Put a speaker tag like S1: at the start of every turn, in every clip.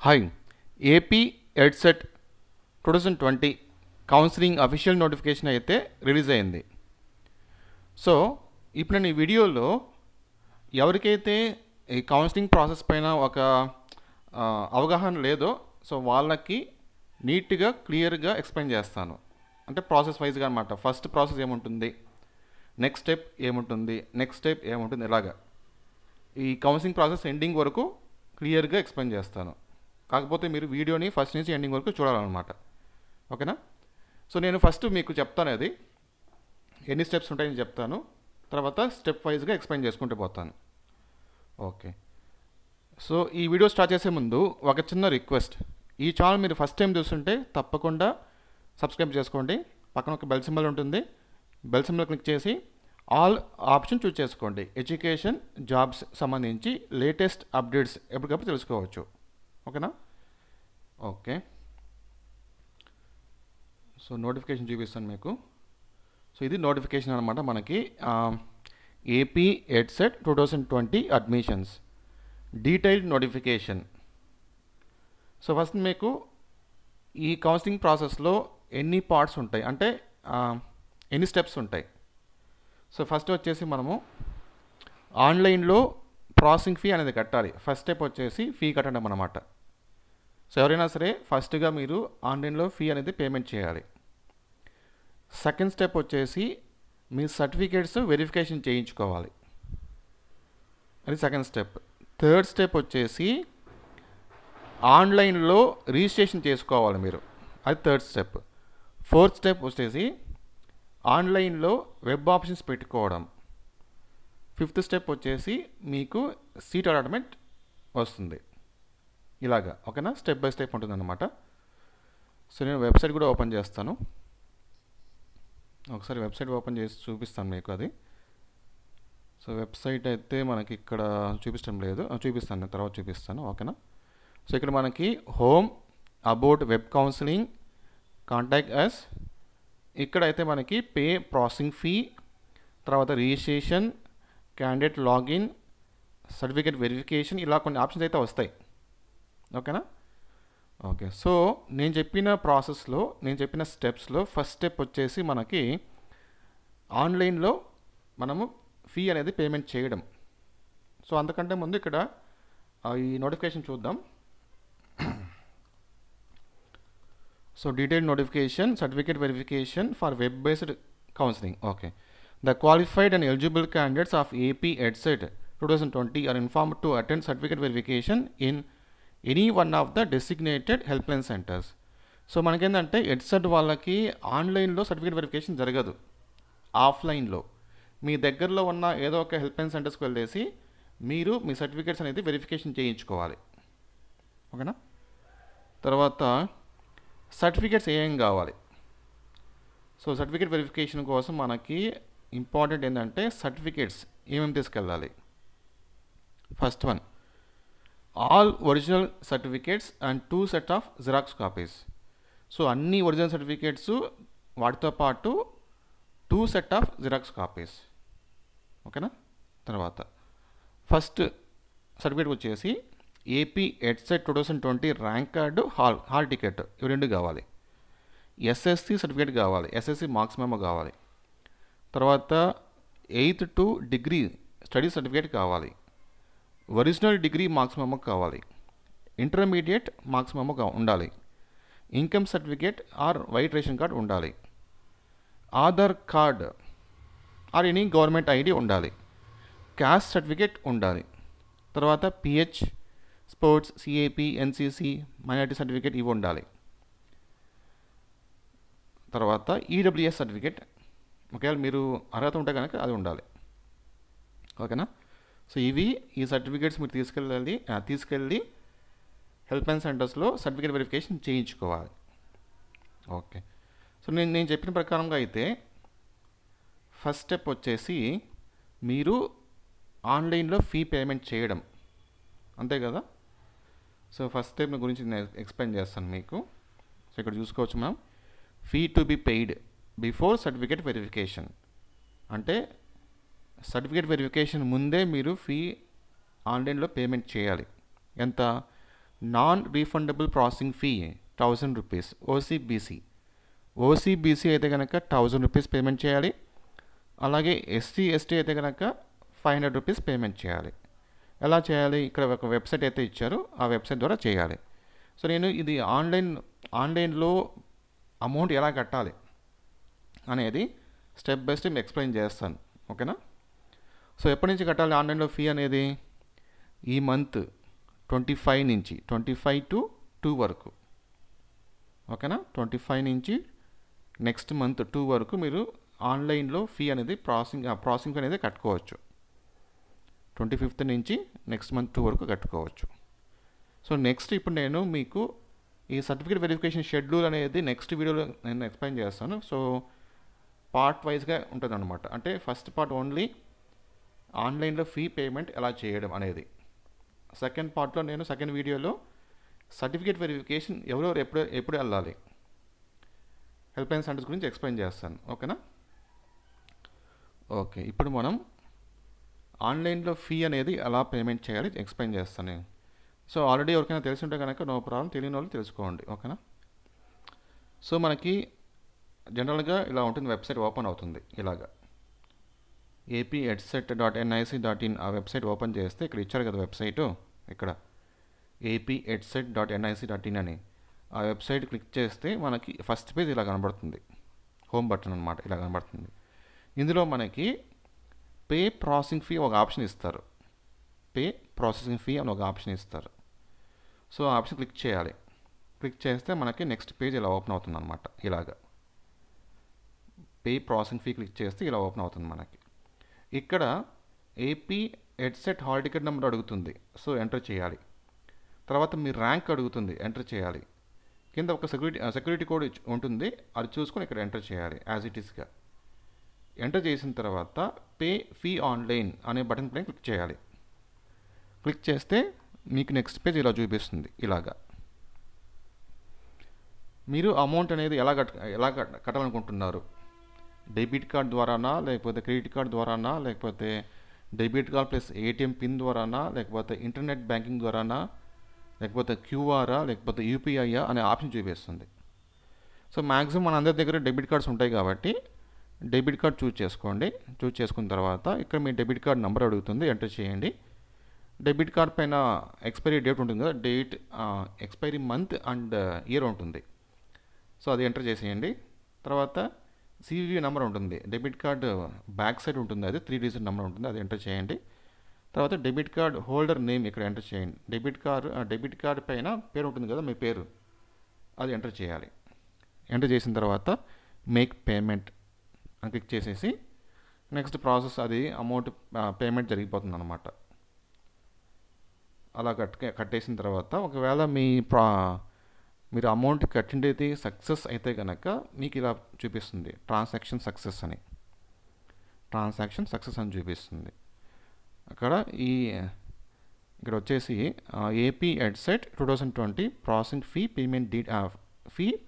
S1: Hi AP EdCET 2020 counselling official notification అయితే release అయింది. So ఇప్పుడు నేను ఈ వీడియోలో ఎవరికైతే ఈ కౌన్సిలింగ్ ప్రాసెస్ పైన ఒక అవగాహన లేదో సో వాళ్ళకి నీట్గా క్లియర్గా ఎక్స్ప్లెయిన్ చేస్తాను. అంటే ప్రాసెస్ వైజ్గా అనమాట. ఫస్ట్ ప్రాసెస్ ఏముంటుంది, నెక్స్ట్ స్టెప్ ఏముంటుంది, నెక్స్ట్ స్టెప్ ఏముంటుంది, ఇలాగా ఈ కౌన్సిలింగ్ ప్రాసెస్ ఎండింగ్ వరకు క్లియర్గా ఎక్స్ప్లెయిన్ చేస్తాను. కాకపోతే మీరు వీడియోని ఫస్ట్ నుంచి ఎండింగ్ వరకు చూడాలన్నమాట. ఓకేనా? సో నేను ఫస్ట్ మీకు చెప్తాను, అది ఎన్ని స్టెప్స్ ఉంటాయని చెప్తాను, తర్వాత స్టెప్ వైజ్గా ఎక్స్ప్లెయిన్ చేసుకుంటూ పోతాను. ఓకే. సో ఈ వీడియో స్టార్ట్ చేసే ముందు ఒక చిన్న రిక్వెస్ట్. ఈ ఛానల్ మీరు ఫస్ట్ టైం చూస్తుంటే తప్పకుండా సబ్స్క్రైబ్ చేసుకోండి. పక్కన ఒక బెల్ సింబల్ ఉంటుంది, బెల్ సింబల్ క్లిక్ చేసి ఆల్ ఆప్షన్ చూస్ చేసుకోండి. ఎడ్యుకేషన్, జాబ్స్ సంబంధించి లేటెస్ట్ అప్డేట్స్ ఎప్పటికప్పుడు తెలుసుకోవచ్చు. ఓకేనా? ఓకే. సో నోటిఫికేషన్ చూపిస్తాను మీకు. సో ఇది నోటిఫికేషన్ అనమాట మనకి. AP EdCET 2020 admissions detailed notification. So first మీకు ఈ కౌన్సిలింగ్ ప్రాసెస్లో ఎన్ని పార్ట్స్ ఉంటాయి అంటే ఎన్ని స్టెప్స్ ఉంటాయి. సో ఫస్ట్ వచ్చేసి మనము ఆన్లైన్లో ప్రాసెసింగ్ ఫీ అనేది కట్టాలి. ఫస్ట్ స్టెప్ వచ్చేసి ఫీ కట్టడం అన్నమాట. సో ఎవరైనా సరే ఫస్ట్గా మీరు ఆన్లైన్లో ఫీ అనేది పేమెంట్ చేయాలి. సెకండ్ స్టెప్ వచ్చేసి మీ సర్టిఫికేట్స్ వెరిఫికేషన్ చేయించుకోవాలి, అది సెకండ్ స్టెప్. థర్డ్ స్టెప్ వచ్చేసి ఆన్లైన్లో రిజిస్ట్రేషన్ చేసుకోవాలి మీరు, అది థర్డ్ స్టెప్. ఫోర్త్ స్టెప్ వచ్చేసి ఆన్లైన్లో వెబ్ ఆప్షన్స్ పెట్టుకోవడం. ఫిఫ్త్ స్టెప్ వచ్చేసి మీకు సీట్ అలాట్మెంట్ వస్తుంది. ఇలాగా. ఓకేనా? స్టెప్ బై స్టెప్ ఉంటుంది అన్నమాట. సో నేను వెబ్సైట్ కూడా ఓపెన్ చేస్తాను. ఒకసారి వెబ్సైట్ ఓపెన్ చేసి చూపిస్తాను మీకు అది. సో వెబ్సైట్ అయితే మనకి ఇక్కడ చూపించడం లేదు, చూపిస్తాను తర్వాత చూపిస్తాను. ఓకేనా? సో ఇక్కడ మనకి home, about web counselling, contact us, ఇక్కడైతే మనకి పే ప్రాసెసింగ్ ఫీ, తర్వాత registration, candidate login, certificate verification, ఇలా కొన్ని ఆప్షన్స్ అయితే వస్తాయి. ఓకేనా? ఓకే. సో నేను చెప్పిన ప్రాసెస్లో, నేను చెప్పిన స్టెప్స్లో ఫస్ట్ స్టెప్ వచ్చేసి మనకి ఆన్లైన్లో మనము ఫీ అనేది పేమెంట్ చేయడం. సో అంతకంటే ముందు ఇక్కడ ఈ నోటిఫికేషన్ చూద్దాం. So detailed notification, certificate verification for web based counselling. Okay. The qualified and eligible candidates of AP EdSet 2020 are informed to attend certificate verification in any one of the designated helpline centers. So మనకేంటంటే EdCET వాళ్ళకి ఆన్లైన్లో certificate verification జరగదు, ఆఫ్లైన్లో మీ దగ్గరలో ఉన్న ఏదో ఒక helpline సెంటర్స్కి వెళ్ళేసి మీరు మీ సర్టిఫికేట్స్ అనేది వెరిఫికేషన్ చేయించుకోవాలి. ఓకేనా? తర్వాత సర్టిఫికేట్స్ ఏం కావాలి. సో సర్టిఫికేట్ వెరిఫికేషన్ కోసం మనకి ఇంపార్టెంట్ ఏంటంటే సర్టిఫికేట్స్ ఏమేమి తీసుకెళ్ళాలి. First one, all original certificates and 2 set of xerox copies. So అన్ని ఒరిజినల్ సర్టిఫికేట్స్, వాటితో పాటు 2 సెట్ ఆఫ్ జిరాక్స్ కాపీస్. ఓకేనా? తర్వాత ఫస్ట్ సర్టిఫికేట్ వచ్చేసి AP EdCET 2020 rank card, hall ticket, ఇవి రెండు కావాలి. ఎస్ఎస్సి సర్టిఫికేట్ కావాలి, ఎస్ఎస్సి మార్క్స్ మెమో కావాలి. తర్వాత 8th to degree study certificate కావాలి. ఒరిజినల్ డిగ్రీ మార్క్స్ మెమో కావాలి. ఇంటర్మీడియట్ మార్క్స్ మెమో ఉండాలి. Income certificate or white ration card ఉండాలి. Aadhaar card or any government ID ఉండాలి. క్యాస్ట్ సర్టిఫికేట్ ఉండాలి. తర్వాత pH, sports, CAP, NCC, minority certificate ఇవి ఉండాలి. తర్వాత ఈడబ్ల్యూఎస్ సర్టిఫికేట్, ఒకవేళ మీరు అర్హత ఉంటే కనుక అది ఉండాలి. ఓకేనా? సో ఇవి ఈ సర్టిఫికేట్స్ మీరు తీసుకెళ్ళి హెల్ప్లైన్ సెంటర్స్లో సర్టిఫికేట్ వెరిఫికేషన్ చేయించుకోవాలి. ఓకే. సో నేను చెప్పిన ప్రకారంగా అయితే ఫస్ట్ స్టెప్ వచ్చేసి మీరు ఆన్లైన్లో ఫీ పేమెంట్ చేయడం, అంతే కదా? సో ఫస్ట్ స్టెప్ గురించి నేను ఎక్స్ప్లెయిన్ చేస్తాను మీకు. సో ఇక్కడ చూసుకోవచ్చు మనం, fee to be paid before certificate verification. అంటే సర్టిఫికేట్ వెరిఫికేషన్ ముందే మీరు ఫీ ఆన్లైన్లో పేమెంట్ చేయాలి. ఎంత? Non refundable processing fee 1000 rupees. OCBC అయితే కనుక 1000 రూపీస్ పేమెంట్ చేయాలి. అలాగే ఎస్సీ ఎస్టీ అయితే కనుక 500 రూపీస్ పేమెంట్ చేయాలి. ఎలా చేయాలి? ఇక్కడ ఒక వెబ్సైట్ అయితే ఇచ్చారు, ఆ వెబ్సైట్ ద్వారా చేయాలి. సో నేను ఇది ఆన్లైన్లో అమౌంట్ ఎలా కట్టాలి అనేది స్టెప్ బై స్టెప్ ఎక్స్ప్లెయిన్ చేస్తాను. ఓకేనా? సో ఎప్పటి నుంచి కట్టాలి ఆన్లైన్లో ఫీ అనేది? ఈ మంత్ 25 నుంచి 25 to 2 వరకు. ఓకేనా? 25 నుంచి నెక్స్ట్ మంత్ 2 వరకు మీరు ఆన్లైన్లో ఫీ అనేది ప్రాసెసింగ్ అనేది కట్టుకోవచ్చు. 25th నుంచి నెక్స్ట్ మంత్ 2 వరకు కట్టుకోవచ్చు. సో నెక్స్ట్ ఇప్పుడు నేను మీకు ఈ సర్టిఫికేట్ వెరిఫికేషన్ షెడ్యూల్ అనేది నెక్స్ట్ వీడియోలో నేను ఎక్స్ప్లెయిన్ చేస్తాను. సో పార్ట్ వైజ్గా ఉంటుంది అనమాట. అంటే ఫస్ట్ పార్ట్ ఓన్లీ ఆన్లైన్లో ఫీ పేమెంట్ ఎలా చేయడం అనేది. సెకండ్ పార్ట్లో నేను సెకండ్ వీడియోలో సర్టిఫికేట్ వెరిఫికేషన్ ఎవరెవరు ఎప్పుడు వెళ్ళాలి, హెల్ప్ లైన్ సెంటర్స్ గురించి ఎక్స్ప్లెయిన్ చేస్తాను. ఓకేనా? ఓకే, ఇప్పుడు మనం ఆన్లైన్లో ఫీ అనేది ఎలా పేమెంట్ చేయాలి ఎక్స్ప్లెయిన్ చేస్తాను నేను. సో ఆల్రెడీ ఎవరికైనా తెలిసి ఉంటే కనుక నో ప్రాబ్లం, తెలియని వాళ్ళు తెలుసుకోండి. ఓకేనా? సో మనకి జనరల్గా ఇలా ఉంటుంది, వెబ్సైట్ ఓపెన్ అవుతుంది ఇలాగా. apedset.nic.in ఆ వెబ్సైట్ ఓపెన్ చేస్తే ఇక్కడ ఇచ్చారు కదా వెబ్సైటు, ఇక్కడ apedset.nic.in అని ఆ వెబ్సైట్ క్లిక్ చేస్తే మనకి ఫస్ట్ పేజ్ ఇలా కనబడుతుంది, హోమ్ బటన్ అనమాట, ఇలా కనబడుతుంది. ఇందులో మనకి పే ప్రాసెసింగ్ ఫీ ఒక ఆప్షన్ ఇస్తారు, పే ప్రాసెసింగ్ ఫీ అని ఒక ఆప్షన్ ఇస్తారు. సో ఆ ఆప్షన్ క్లిక్ చేయాలి. క్లిక్ చేస్తే మనకి నెక్స్ట్ పేజ్ ఇలా ఓపెన్ అవుతుంది అనమాట. ఇలాగా పే ప్రాసెసింగ్ ఫీ క్లిక్ చేస్తే ఇలా ఓపెన్ అవుతుంది మనకి. ఇక్కడ AP EdCET hall ticket number అడుగుతుంది, సో ఎంటర్ చేయాలి. తర్వాత మీ ర్యాంక్ అడుగుతుంది, ఎంటర్ చేయాలి. కింద ఒక సెక్యూరిటీ కోడ్ ఉంటుంది, అది చూసుకొని ఇక్కడ ఎంటర్ చేయాలి యాజ్ ఇట్ ఈస్గా. ఎంటర్ చేసిన తర్వాత పే ఫీ ఆన్లైన్ అనే బటన్ పైన క్లిక్ చేయాలి. క్లిక్ చేస్తే మీకు నెక్స్ట్ పేజ్ ఇలా చూపిస్తుంది. ఇలాగా మీరు అమౌంట్ అనేది ఎలా కట్టాలనుకుంటున్నారు, డెబిట్ కార్డ్ ద్వారానా, లేకపోతే క్రెడిట్ కార్డ్ ద్వారానా, లేకపోతే debit card plus ATM PIN ద్వారానా, లేకపోతే ఇంటర్నెట్ బ్యాంకింగ్ ద్వారానా, లేకపోతే క్యూఆరా, లేకపోతే యూపీఐయా అనే ఆప్షన్ చూపిస్తుంది. సో మ్యాక్సిమం మన అందరి దగ్గర డెబిట్ కార్డ్స్ ఉంటాయి కాబట్టి డెబిట్ కార్డ్ చూజ్ చేసుకోండి. చూజ్ చేసుకున్న తర్వాత ఇక్కడ మీ డెబిట్ కార్డ్ నెంబర్ అడుగుతుంది, ఎంటర్ చేయండి. డెబిట్ కార్డ్ పైన ఎక్స్పైరీ డేట్ ఉంటుంది కదా, date, expiry month and year ఉంటుంది. సో అది ఎంటర్ చేసేయండి. తర్వాత సివివి నెంబర్ ఉంటుంది, డెబిట్ కార్డ్ బ్యాక్ సైడ్ ఉంటుంది, అది 3 డిజిట్ నెంబర్ ఉంటుంది, అది ఎంటర్ చేయండి. తర్వాత డెబిట్ కార్డ్ హోల్డర్ నేమ్ ఇక్కడ ఎంటర్ చేయండి. డెబిట్ కార్డ్ పైన పేరు ఉంటుంది కదా, మీ పేరు, అది ఎంటర్ చేయాలి. ఎంటర్ చేసిన తర్వాత మేక్ పేమెంట్ అని క్లిక్ చేసేసి నెక్స్ట్ ప్రాసెస్, అది అమౌంట్ పేమెంట్ జరిగిపోతుంది అనమాట. అలా కట్టేసిన తర్వాత ఒకవేళ మీరు అమౌంట్ కట్టిండేది సక్సెస్ అయితే కనుక మీకు ఇలా చూపిస్తుంది, ట్రాన్సాక్షన్ సక్సెస్ అని చూపిస్తుంది. అక్కడ ఇక్కడ వచ్చేసి AP EdCET 2020 processing fee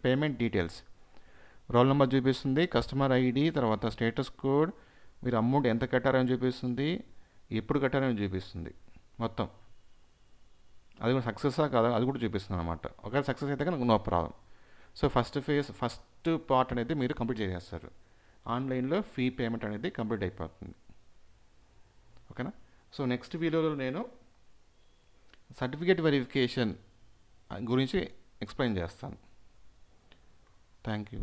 S1: payment details, roll number చూపిస్తుంది, కస్టమర్ ఐడి, తర్వాత స్టేటస్ కోడ్, మీరు అమౌంట్ ఎంత కట్టారని చూపిస్తుంది, ఎప్పుడు కట్టారని చూపిస్తుంది మొత్తం. అది కూడా సక్సెస్సా కాదా అది కూడా చూపిస్తుంది అనమాట. ఒకవేళ సక్సెస్ అయితే కనుక no problem. So first part అనేది మీరు కంప్లీట్ చేసేస్తారు. ఆన్లైన్లో ఫీ పేమెంట్ అనేది కంప్లీట్ అయిపోతుంది. ఓకేనా? సో నెక్స్ట్ వీడియోలో నేను సర్టిఫికేట్ వెరిఫికేషన్ గురించి ఎక్స్ప్లెయిన్ చేస్తాను. Thank you.